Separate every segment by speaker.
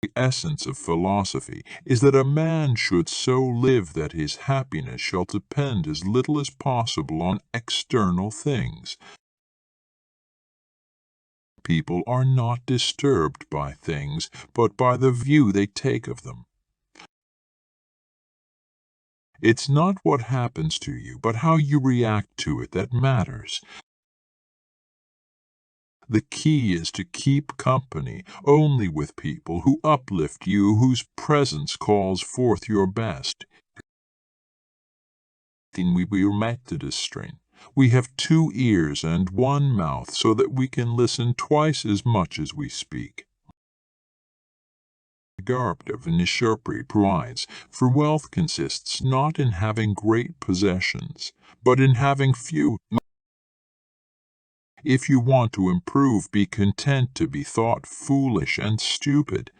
Speaker 1: The essence of philosophy is that a man should so live that his happiness shall depend as little as possible on external things. People are not disturbed by things, but by the view they take of them. It's not what happens to you, but how you react to it that matters. The key is to keep company only with people who uplift you, whose presence calls forth your best. We have 2 ears and 1 mouth, so that we can listen twice as much as we speak. Garb of Nishapri provides, for wealth consists not in having great possessions, but in having few. If you want to improve, be content to be thought foolish and stupid.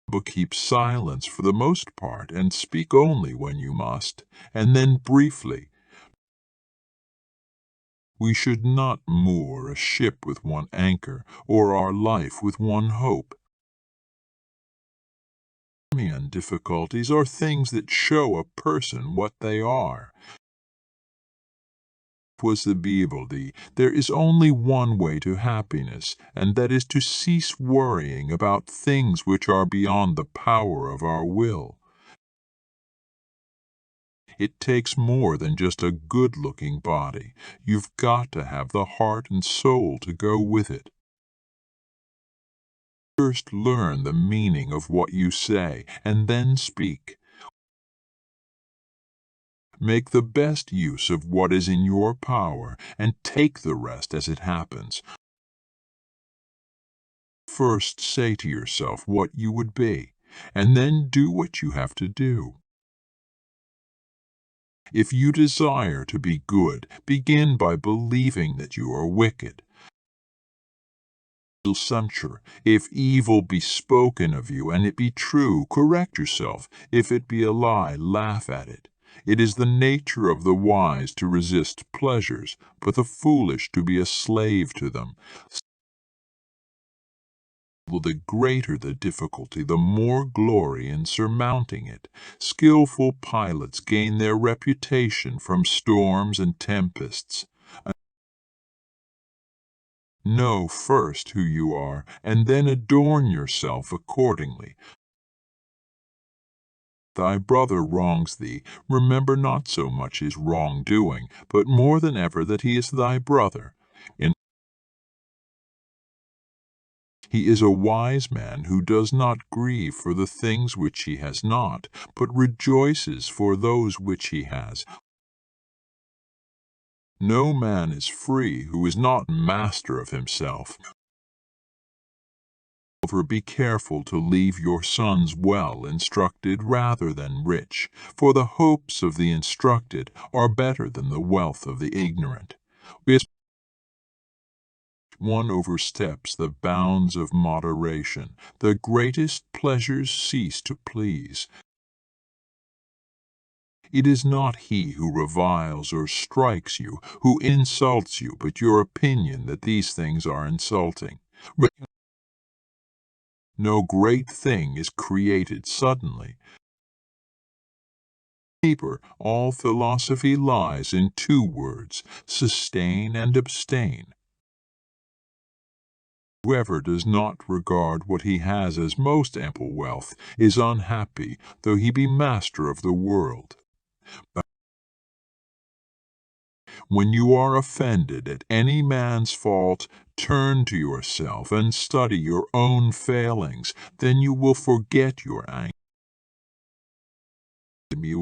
Speaker 1: But keep silence for the most part, and speak only when you must, and then briefly. We should not moor a ship with 1 anchor, or our life with 1 hope. And difficulties are things that show a person what they are. Was the Bible, there is only 1 way to happiness, and that is to cease worrying about things which are beyond the power of our will. It takes more than just a good-looking body. You've got to have the heart and soul to go with it. First learn the meaning of what you say, and then speak. Make the best use of what is in your power, and take the rest as it happens. First say to yourself what you would be, and then do what you have to do. If you desire to be good, begin by believing that you are wicked. Censure. If evil be spoken of you, and it be true, correct yourself. If it be a lie, laugh at it. It is the nature of the wise to resist pleasures, but the foolish to be a slave to them. The greater the difficulty, the more glory in surmounting it. Skillful pilots gain their reputation from storms and tempests. Know first who you are, and then adorn yourself accordingly. Thy brother wrongs thee, remember not so much his wrongdoing, but more than ever that he is thy brother. He is a wise man who does not grieve for the things which he has not, but rejoices for those which he has. No man is free who is not master of himself. Be careful to leave your sons well instructed rather than rich, for the hopes of the instructed are better than the wealth of the ignorant. One oversteps the bounds of moderation. The greatest pleasures cease to please. It is not he who reviles or strikes you, who insults you, but your opinion that these things are insulting. No great thing is created suddenly. All philosophy lies in 2 words, sustain and abstain. Whoever does not regard what he has as most ample wealth is unhappy, though he be master of the world. When you are offended at any man's fault, turn to yourself and study your own failings. Then you will forget your anger.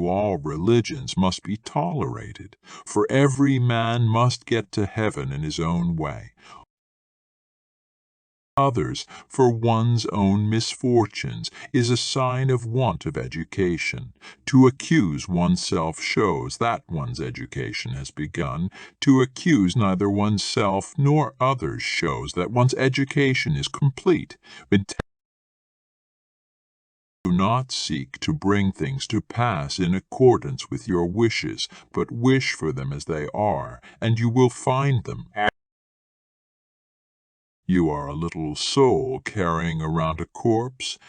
Speaker 1: All religions must be tolerated, for every man must get to heaven in his own way. Others for one's own misfortunes is a sign of want of education. To accuse oneself shows that one's education has begun. To accuse neither oneself nor others shows that one's education is complete. Do not seek to bring things to pass in accordance with your wishes, but wish for them as they are, and you will find them. You are a little soul carrying around a corpse.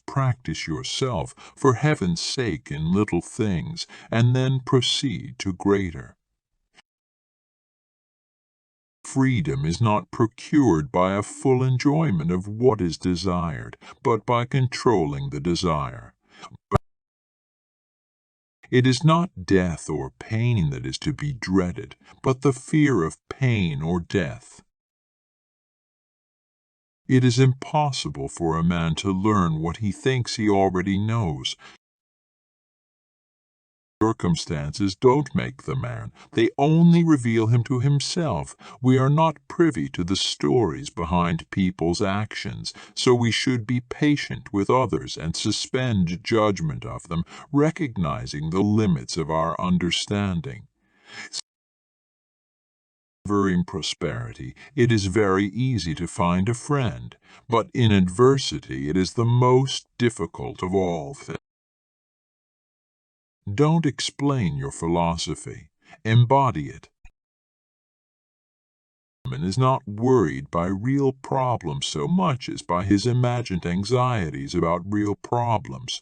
Speaker 1: Practice yourself, for heaven's sake, in little things, and then proceed to greater. Freedom is not procured by a full enjoyment of what is desired, but by controlling the desire. It is not death or pain that is to be dreaded, but the fear of pain or death. It is impossible for a man to learn what he thinks he already knows. Circumstances don't make the man. They only reveal him to himself. We are not privy to the stories behind people's actions, so we should be patient with others and suspend judgment of them, recognizing the limits of our understanding. In prosperity, it is very easy to find a friend, but in adversity it is the most difficult of all things. Don't explain your philosophy. Embody it. Man is not worried by real problems so much as by his imagined anxieties about real problems.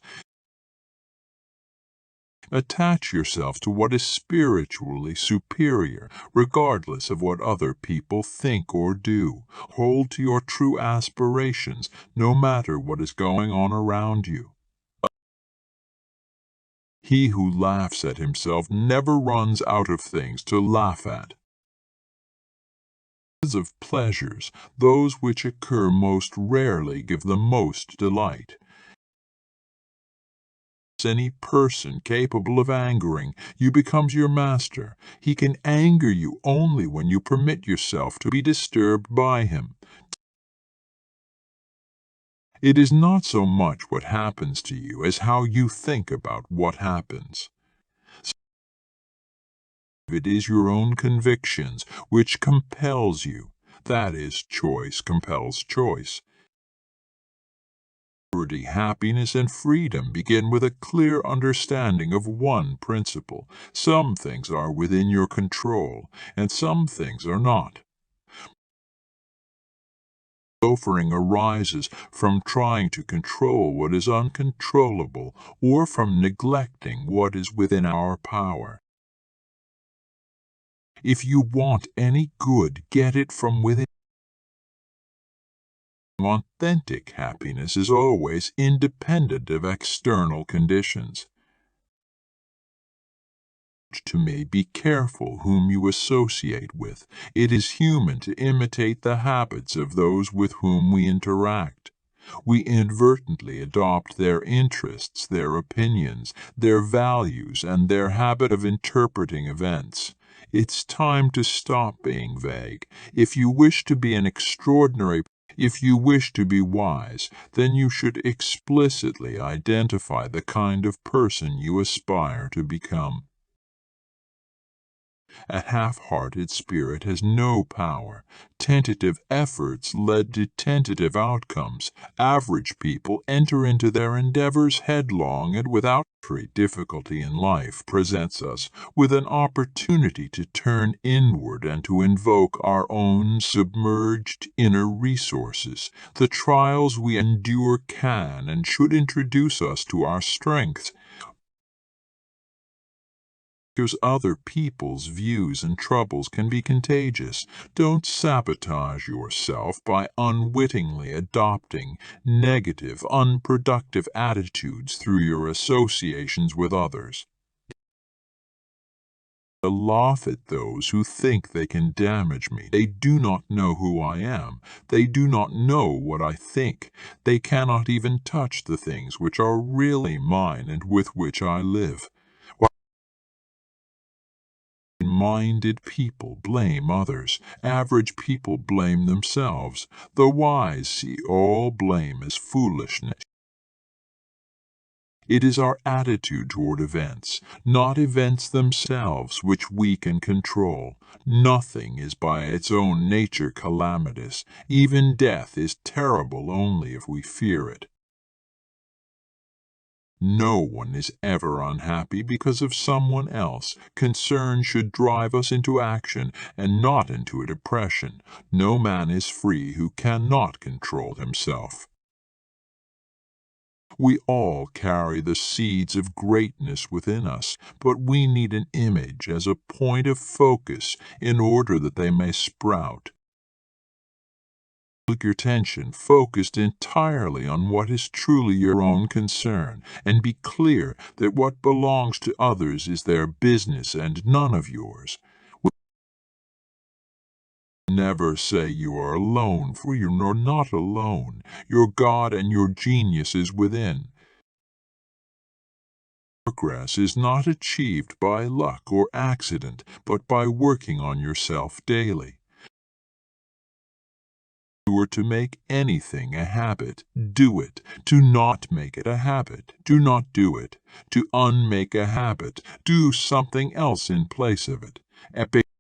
Speaker 1: Attach yourself to what is spiritually superior, regardless of what other people think or do. Hold to your true aspirations, no matter what is going on around you. He who laughs at himself never runs out of things to laugh at. Of pleasures, those which occur most rarely give the most delight. Any person capable of angering you becomes your master. He can anger you only when you permit yourself to be disturbed by him. It is not so much what happens to you as how you think about what happens. It is your own convictions which compels you. That is, choice compels choice. Happiness and freedom begin with a clear understanding of one principle. Some things are within your control, and some things are not. Suffering arises from trying to control what is uncontrollable or from neglecting what is within our power. If you want any good, get it from within. Authentic happiness is always independent of external conditions. To me, be careful whom you associate with. It is human to imitate the habits of those with whom we interact. We inadvertently adopt their interests, their opinions, their values, and their habit of interpreting events. It's time to stop being vague. If you wish to be wise, then you should explicitly identify the kind of person you aspire to become. A half-hearted spirit has no power. Tentative efforts lead to tentative outcomes. Average people enter into their endeavors headlong and without difficulty in life presents us with an opportunity to turn inward and to invoke our own submerged inner resources. The trials we endure can and should introduce us to our strengths, because other people's views and troubles can be contagious. Don't sabotage yourself by unwittingly adopting negative, unproductive attitudes through your associations with others. I laugh at those who think they can damage me. They do not know who I am. They do not know what I think. They cannot even touch the things which are really mine and with which I live. Minded people blame others. Average people blame themselves. The wise see all blame as foolishness. It is our attitude toward events, not events themselves, which we can control. Nothing is by its own nature calamitous. Even death is terrible only if we fear it. No one is ever unhappy because of someone else. Concern should drive us into action and not into a depression. No man is free who cannot control himself. We all carry the seeds of greatness within us, but we need an image as a point of focus in order that they may sprout. Keep your attention focused entirely on what is truly your own concern, and be clear that what belongs to others is their business and none of yours. Never say you are alone, for you are not alone. Your God and your genius is within. Progress is not achieved by luck or accident, but by working on yourself daily. If you were to make anything a habit, do it. Do not make it a habit. Do not do it. To unmake a habit, do something else in place of it. Epictetus